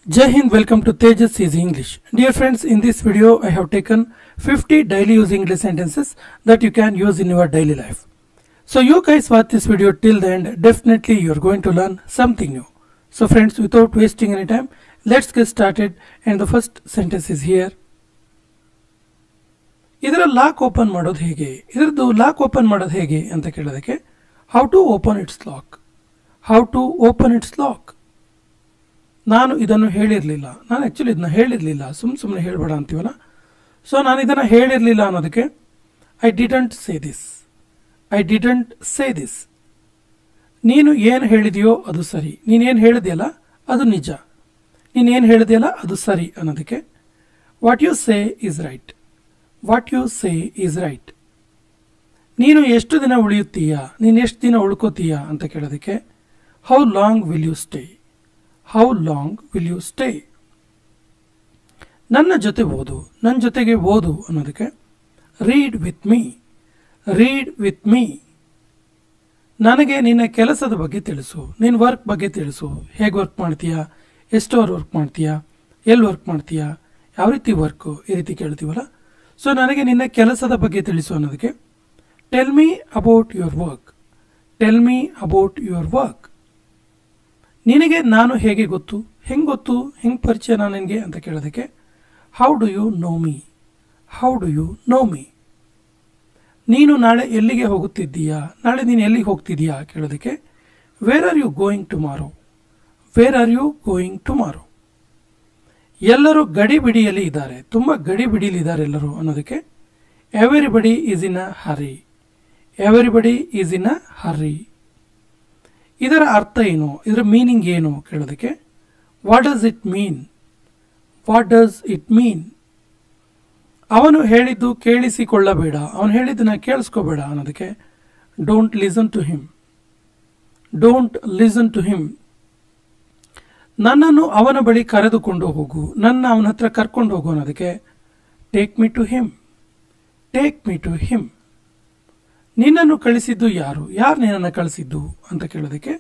Jai Hind, welcome to Tejas Easy English. Dear friends, in this video I have taken 50 daily use English sentences that you can use in your daily life. So you guys watch this video till the end, definitely you are going to learn something new. So friends, without wasting any time, let's get started, and the first sentence is here. ಇದರ lock open ಮಾಡೋದು ಹೇಗೆ, ಇದರದ್ದು lock open ಮಾಡೋದು ಹೇಗೆ ಅಂತ ಕೇಳೋದಕ್ಕೆ how to open its lock, how to open its lock. ನಾನು ಇದನ್ನು ಹೇಳಿರಲಿಲ್ಲ, ನಾನು ಆ್ಯಕ್ಚುಲಿ ಇದನ್ನ ಹೇಳಿರಲಿಲ್ಲ, ಸುಮ್ಮನೆ ಹೇಳಬೇಡ ಅಂತೀವಲ್ಲ. ಸೊ ನಾನು ಇದನ್ನು ಹೇಳಿರಲಿಲ್ಲ ಅನ್ನೋದಕ್ಕೆ I didn't say this, I didn't say this. ನೀನು ಏನು ಹೇಳಿದೆಯೋ ಅದು ಸರಿ, ನೀನೇನು ಹೇಳಿದೆಯಲ್ಲ ಅದು ನಿಜ, ನೀನೇನು ಹೇಳಿದೆಯಲ್ಲ ಅದು ಸರಿ ಅನ್ನೋದಕ್ಕೆ what you say is right, what you say is right. ನೀನು ಎಷ್ಟು ದಿನ ಉಳಿಯುತ್ತೀಯಾ, ನೀನು ಎಷ್ಟು ದಿನ ಉಳ್ಕೋತೀಯಾ ಅಂತ ಕೇಳೋದಕ್ಕೆ how long will you stay, how long will you stay. ನನ್ನ ಜೊತೆ ಓದು, ನನ್ನ ಜೊತೆಗೆ ಓದು ಅನ್ನೋದಕ್ಕೆ read with me, read with me. ನನಗೆ ನಿನ್ನ ಕೆಲಸದ ಬಗ್ಗೆ ತಿಳಿಸು, ನಿನ್ನ ವರ್ಕ್ ಬಗ್ಗೆ ತಿಳಿಸು, ಹೇಗೆ ವರ್ಕ್ ಮಾಡ್ತೀಯಾ, ಎಷ್ಟು ಅವರ್ ವರ್ಕ್ ಮಾಡ್ತೀಯಾ, ಎಲ್ಲಿ ವರ್ಕ್ ಮಾಡ್ತೀಯಾ, ಯಾವ ರೀತಿ ವರ್ಕು, ಈ ರೀತಿ ಕೇಳ್ತೀವಲ್ಲ. ಸೊ ನನಗೆ ನಿನ್ನ ಕೆಲಸದ ಬಗ್ಗೆ ತಿಳಿಸು ಅನ್ನೋದಕ್ಕೆ tell me about your work, tell me about your work. ನಿನಗೆ ನಾನು ಹೇಗೆ ಗೊತ್ತು, ಹೆಂಗೆ ಗೊತ್ತು, ಹೆಂಗೆ ಪರಿಚಯ ನಾನು ನಿನಗೆ ಅಂತ ಕೇಳೋದಕ್ಕೆ how do you know me, how do you know me. ನೀನು ನಾಳೆ ಎಲ್ಲಿಗೆ ಹೋಗುತ್ತಿದ್ದೀಯಾ, ನಾಳೆ ನೀನು ಎಲ್ಲಿಗೆ ಹೋಗ್ತಿದ್ದೀಯಾ ಕೇಳೋದಕ್ಕೆ where are you going tomorrow, where are you going tomorrow. ಎಲ್ಲರೂ ಗಡಿಬಿಡಿಯಲ್ಲಿ ಇದ್ದಾರೆ, ತುಂಬ ಗಡಿಬಿಡಿಯಲ್ಲಿದ್ದಾರೆ ಎಲ್ಲರೂ ಅನ್ನೋದಕ್ಕೆ everybody is in a hurry, everybody is in a hurry. ಇದರ ಅರ್ಥ ಏನು, ಇದರ ಮೀನಿಂಗ್ ಏನು ಕೇಳೋದಕ್ಕೆ what does it mean, what does it mean. ಅವನು ಹೇಳಿದ್ದು ಕೇಳಿಸಿಕೊಳ್ಳಬೇಡ, ಅವನು ಹೇಳಿದ್ದನ್ನ ಕೇಳಿಸ್ಕೋಬೇಡ ಅನ್ನೋದಕ್ಕೆ don't listen to him, don't listen to him. ನನ್ನನ್ನು ಅವನ ಬಳಿ ಕರೆದುಕೊಂಡು ಹೋಗು, ನನ್ನ ಅವನ ಹತ್ರ ಕರ್ಕೊಂಡು ಹೋಗು ಅನ್ನೋದಕ್ಕೆ take me to him, take me to him. ನಿನ್ನನ್ನು ಕಳಿಸಿದ್ದು ಯಾರು, ಯಾರು ನಿನ್ನನ್ನು ಕಳಿಸಿದ್ದು ಅಂತ ಕೇಳೋದಕ್ಕೆ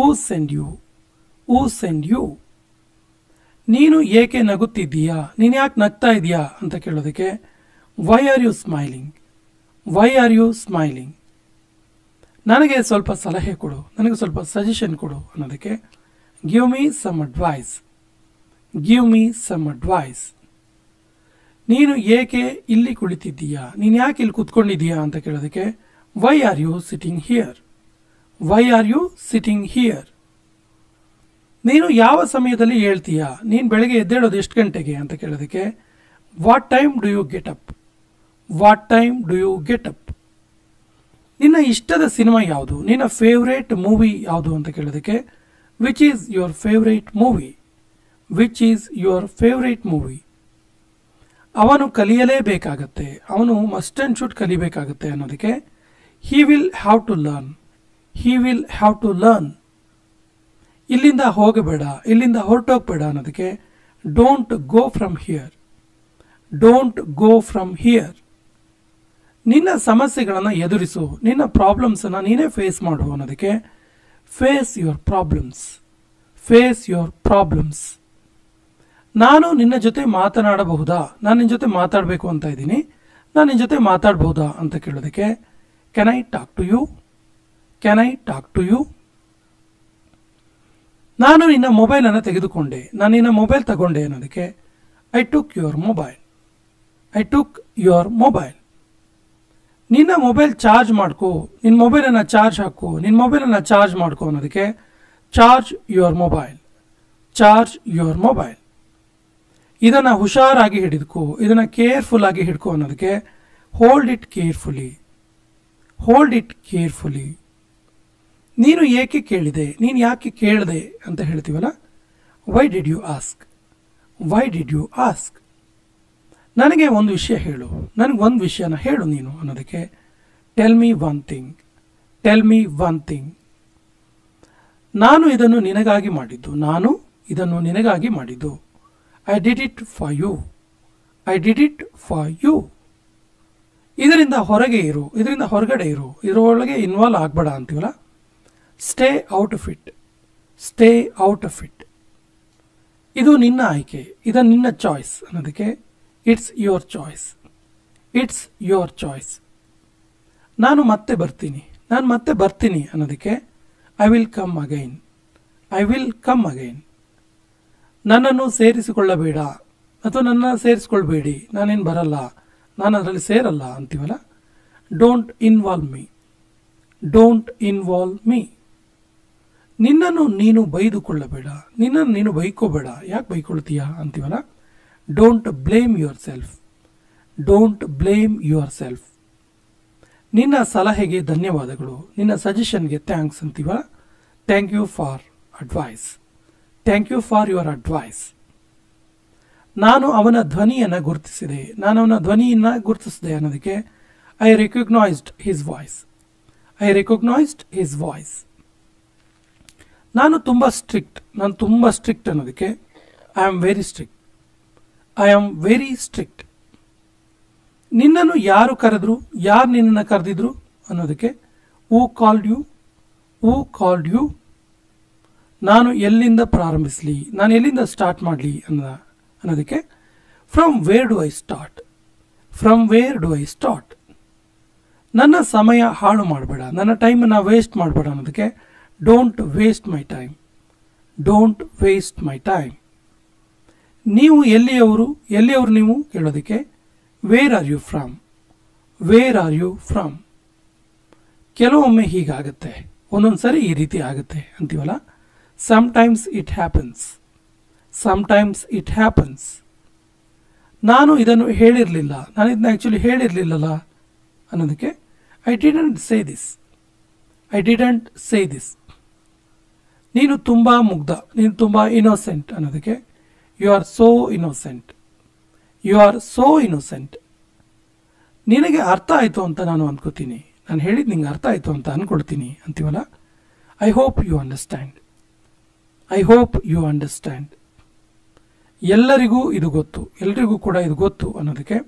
who send you, who send you. ನೀನು ಏಕೆ ನಗುತ್ತಿದ್ದೀಯಾ, ನೀನು ಯಾಕೆ ನಗ್ತಾ ಇದೆಯಾ ಅಂತ ಕೇಳೋದಕ್ಕೆ why are you smiling, why are you smiling. ನನಗೆ ಸ್ವಲ್ಪ ಸಲಹೆ ಕೊಡು, ನನಗೆ ಸ್ವಲ್ಪ ಸಜೆಷನ್ ಕೊಡು ಅನ್ನೋದಕ್ಕೆ give me some advice, give me some advice. ನೀನು ಏಕೆ ಇಲ್ಲಿ ಕುಳಿತಿದ್ದೀಯಾ, ನೀನು ಯಾಕೆ ಇಲ್ಲಿ ಕೂತ್ಕೊಂಡಿದ್ದೀಯಾ ಅಂತ ಕೇಳೋದಕ್ಕೆ why are you sitting here, why are you sitting here. ನೀನು ಯಾವ ಸಮಯದಲ್ಲಿ ಹೇಳ್ತೀಯಾ, ನೀನು ಬೆಳಗ್ಗೆ ಎದ್ದೇಳೋದು ಎಷ್ಟು ಗಂಟೆಗೆ ಅಂತ ಕೇಳೋದಕ್ಕೆ what time do you get up, what time do you get up. ನಿನ್ನ ಇಷ್ಟದ ಸಿನಿಮಾ ಯಾವುದು, ನಿನ್ನ ಫೇವ್ರೇಟ್ ಮೂವಿ ಯಾವುದು ಅಂತ ಕೇಳೋದಕ್ಕೆ which is your favourite movie, which is your favourite movie. ಅವನು ಕಲಿಯಲೇಬೇಕಾಗತ್ತೆ, ಅವನು ಮಸ್ಟ್ ಆ್ಯಂಡ್ ಶುಡ್ ಕಲಿಬೇಕಾಗತ್ತೆ ಅನ್ನೋದಕ್ಕೆ he will have to learn, he will have to learn. ಇಲ್ಲಿಂದ ಹೋಗಬೇಡ, ಇಲ್ಲಿಂದ ಹೊರಟೋಗ್ಬೇಡ ಅನ್ನೋದಕ್ಕೆ don't go from here, don't go from here. ನಿನ್ನ ಸಮಸ್ಯೆಗಳನ್ನು ಎದುರಿಸು, ನಿನ್ನ ಪ್ರಾಬ್ಲಮ್ಸನ್ನು ನೀನೇ ಫೇಸ್ ಮಾಡು ಅನ್ನೋದಕ್ಕೆ face your problems, face your problems. ನಾನು ನಿನ್ನ ಜೊತೆ ಮಾತನಾಡಬಹುದಾ, ನಾನು ನಿನ್ನ ಜೊತೆ ಮಾತಾಡಬೇಕು ಅಂತ ಇದ್ದೀನಿ, ನಾನು ನಿನ್ನ ಜೊತೆ ಮಾತಾಡಬಹುದಾ ಅಂತ ಕೇಳೋದಕ್ಕೆ can I talk to you, can I talk to you. ನಾನು ನಿನ್ನ ಮೊಬೈಲನ್ನು ತೆಗೆದುಕೊಂಡೆ, ನಾನು ನಿನ್ನ ಮೊಬೈಲ್ ತಗೊಂಡೆ ಅನ್ನೋದಕ್ಕೆ I took your mobile, I took your mobile. ನಿನ್ನ ಮೊಬೈಲ್ ಚಾರ್ಜ್ ಮಾಡ್ಕೋ, ನಿನ್ನ ಮೊಬೈಲನ್ನು ಚಾರ್ಜ್ ಹಾಕು, ನಿನ್ನ ಮೊಬೈಲನ್ನು ಚಾರ್ಜ್ ಮಾಡ್ಕೋ ಅನ್ನೋದಕ್ಕೆ charge your mobile, charge your mobile. ಇದನ್ನು ಹುಷಾರಾಗಿ ಹಿಡಿದುಕೋ, ಇದನ್ನು ಕೇರ್ಫುಲ್ ಆಗಿ ಹಿಡ್ಕೋ ಅನ್ನೋದಕ್ಕೆ hold it carefully, hold it carefully. ನೀನು ಏಕೆ ಕೇಳಿದೆ, ನೀನು ಯಾಕೆ ಕೇಳಿದೆ ಅಂತ ಹೇಳ್ತೀವಲ್ಲ why did you ask, why did you ask. ನನಗೆ ಒಂದು ವಿಷಯ ಹೇಳು, ನನಗೆ ಒಂದು ವಿಷಯನ ಹೇಳು ನೀನು ಅನ್ನೋದಕ್ಕೆ tell me one thing, tell me one thing. ನಾನು ಇದನ್ನು ನಿನಗಾಗಿ ಮಾಡಿದ್ದು, ನಾನು ಇದನ್ನು ನಿನಗಾಗಿ ಮಾಡಿದ್ದು. I did it for you, I did it for you. ಇದರಿಂದ ಹೊರಗೆ ಇರು, ಇದರಿಂದ ಹೊರಗಡೆ ಇರು, ಇದರೊಳಗೆ ಇನ್ವಾಲ್ವ್ ಆಗಬೇಡ ಅಂತೀವಲ್ಲ. Stay out of it, stay out of it. ಇದು ನಿನ್ನ ಆಯ್ಕೆ, ಇದು ನಿನ್ನ ಚಾಯ್ಸ್ ಅನ್ನೋದಕ್ಕೆ it's your choice. It's your choice. ನಾನು ಮತ್ತೆ ಬರ್ತೀನಿ, ನಾನು ಮತ್ತೆ ಬರ್ತೀನಿ ಅನ್ನೋದಕ್ಕೆ I will come again. I will come again. ನನ್ನನ್ನು ಸೇರಿಸಿಕೊಳ್ಳಬೇಡ ಅಥವಾ ನನ್ನ ಸೇರಿಸ್ಕೊಳ್ಬೇಡಿ, ನಾನೇನು ಬರಲ್ಲ, ನಾನು ಅದರಲ್ಲಿ ಸೇರಲ್ಲ ಅಂತೀವಲ್ಲ, don't involve me. Don't involve me. ನಿನ್ನನ್ನು ನೀನು ಬೈದುಕೊಳ್ಳಬೇಡ, ನಿನ್ನನ್ನು ನೀನು ಬೈಕೋಬೇಡ, ಯಾಕೆ ಬೈಕೊಳ್ತೀಯಾ ಅಂತೀವಲ್ಲ, don't blame yourself. Don't blame yourself. ನಿನ್ನ ಸಲಹೆಗೆ ಧನ್ಯವಾದಗಳು, ನಿನ್ನ ಸಜೆಷನ್ಗೆ ಥ್ಯಾಂಕ್ಸ್ ಅಂತೀವಲ್ಲ, thank you for advice. Thank you for your advice. ನಾನು ಅವನ ಧ್ವನಿಯನ್ನು ಗುರುತಿಸಿದೆ, ನಾನು ಅವನ ಧ್ವನಿಯನ್ನು ಗುರುತಿಸಿದೆ ಅನ್ನೋದಕ್ಕೆ I recognised his voice. I recognised his voice. ನಾನು ತುಂಬ ಸ್ಟ್ರಿಕ್ಟ್, ನಾನು ತುಂಬ ಸ್ಟ್ರಿಕ್ಟ್ ಅನ್ನೋದಕ್ಕೆ I am very strict. I am very strict. ನಿನ್ನನ್ನು ಯಾರು ಕರೆದ್ರು, ಯಾರು ನಿನ್ನನ್ನು ಕರೆದಿದ್ರು ಅನ್ನೋದಕ್ಕೆ who called you. Who called you. ನಾನು ಎಲ್ಲಿಂದ ಪ್ರಾರಂಭಿಸಲಿ, ನಾನು ಎಲ್ಲಿಂದ ಸ್ಟಾರ್ಟ್ ಮಾಡಲಿ ಅನ್ನೋದಕ್ಕೆ from where do I start. From where do I start. ನನ್ನ ಸಮಯ ಹಾಳು ಮಾಡಬೇಡ, ನನ್ನ ಟೈಮನ್ನು ವೇಸ್ಟ್ ಮಾಡಬೇಡ ಅನ್ನೋದಕ್ಕೆ don't waste my time. Don't waste my time. ನೀವು ಎಲ್ಲಿಯವರು, ಎಲ್ಲಿಯವರು ನೀವು ಕೇಳೋದಕ್ಕೆ where are you from. Where are you from. ಕೆಲವೊಮ್ಮೆ ಹೀಗಾಗತ್ತೆ, ಒಂದೊಂದು ಸರಿ ಈ ರೀತಿ ಆಗುತ್ತೆ ಅಂತೀವಲ್ಲ, sometimes it happens. Sometimes it happens. ನಾನು ಇದನ್ನು ಹೇಳಿರಲಿಲ್ಲ, ನಾನು ಇದನ್ನ ಆ್ಯಕ್ಚುಲಿ ಹೇಳಿರಲಿಲ್ಲಲ್ಲ ಅನ್ನೋದಕ್ಕೆ I didn't say this. I didn't say this. ನೀನು ತುಂಬ ಮುಗ್ಧ, ನೀನು ತುಂಬ ಇನ್ನೋಸೆಂಟ್ ಅನ್ನೋದಕ್ಕೆ you are so innocent. You are so innocent. ನಿನಗೆ ಅರ್ಥ ಆಯಿತು ಅಂತ ನಾನು ಅಂದ್ಕೋತೀನಿ, ನಾನು ಹೇಳಿದ್ದು ನಿಂಗೆ ಅರ್ಥ ಆಯಿತು ಅಂತ ಅಂದ್ಕೊಳ್ತೀನಿ ಅಂತೀವಲ್ಲ, I hope you understand. I hope you understand. ಎಲ್ಲರಿಗೂ ಇದು ಗೊತ್ತು, ಎಲ್ಲರಿಗೂ ಕೂಡ ಇದು ಗೊತ್ತು ಅನ್ನೋದಕ್ಕೆ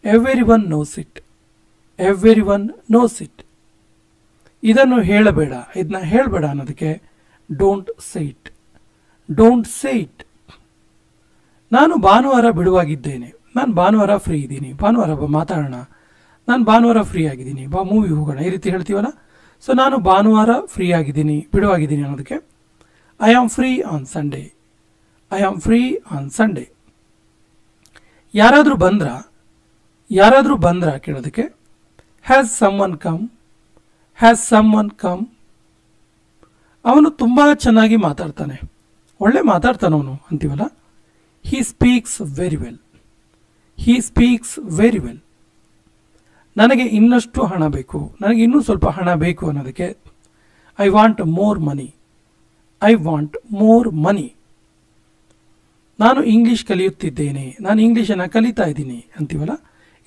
everyone knows it. Everyone knows it. ಇದನ್ನು ಹೇಳಬೇಡ, ಇದನ್ನ ಹೇಳಬೇಡ ಅನ್ನೋದಕ್ಕೆ don't say it. Don't say it. ನಾನು ಭಾನುವಾರ ಬಿಡುವಾಗಿದ್ದೇನೆ, ನಾನು ಭಾನುವಾರ ಫ್ರೀ ಇದ್ದೀನಿ, ಭಾನುವಾರ ಮಾತಾಡೋಣ, ನಾನು ಭಾನುವಾರ ಫ್ರೀ ಆಗಿದ್ದೀನಿ, ಬಾ ಮೂವಿ ಹೋಗೋಣ, ಈ ರೀತಿ ಹೇಳ್ತೀವಲ್ಲ. ಸೊ ನಾನು ಭಾನುವಾರ ಫ್ರೀ ಆಗಿದ್ದೀನಿ, ಬಿಡುವಾಗಿದ್ದೀನಿ ಅನ್ನೋದಕ್ಕೆ I am free on Sunday. I am free on Sunday. ಯಾರಾದರೂ ಬಂದ್ರ ಕೇಳೋದಕ್ಕೆ has someone come. Has someone come. ಅವನು ತುಂಬ ಚೆನ್ನಾಗಿ ಮಾತಾಡ್ತಾನೆ, ಒಳ್ಳೆ ಮಾತಾಡ್ತಾನವನು ಅಂತೀವಲ್ಲ, he speaks very well. He speaks very well. ನನಗೆ ಇನ್ನಷ್ಟು ಹಣ ಬೇಕು, ನನಗೆ ಇನ್ನೂ ಸ್ವಲ್ಪ ಹಣ ಬೇಕು ಅನ್ನೋದಕ್ಕೆ I want more money. I want more money. ನಾನು ಇಂಗ್ಲೀಷ್ ಕಲಿಯುತ್ತಿದ್ದೇನೆ, ನಾನು ಇಂಗ್ಲೀಷನ್ನು ಕಲಿತಾ ಇದ್ದೀನಿ ಅಂತೀವಲ್ಲ,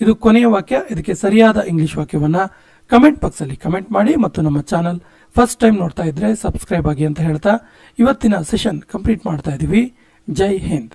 ಇದು ಕೊನೆಯ ವಾಕ್ಯ. ಇದಕ್ಕೆ ಸರಿಯಾದ ಇಂಗ್ಲೀಷ್ ವಾಕ್ಯವನ್ನು ಕಮೆಂಟ್ ಬಾಕ್ಸಲ್ಲಿ ಕಮೆಂಟ್ ಮಾಡಿ, ಮತ್ತು ನಮ್ಮ ಚಾನಲ್ ಫಸ್ಟ್ ಟೈಮ್ ನೋಡ್ತಾ ಇದ್ರೆ ಸಬ್ಸ್ಕ್ರೈಬ್ ಆಗಿ ಅಂತ ಹೇಳ್ತಾ ಇವತ್ತಿನ ಸೆಷನ್ ಕಂಪ್ಲೀಟ್ ಮಾಡ್ತಾ ಇದ್ದೀವಿ. ಜೈ ಹಿಂದ್.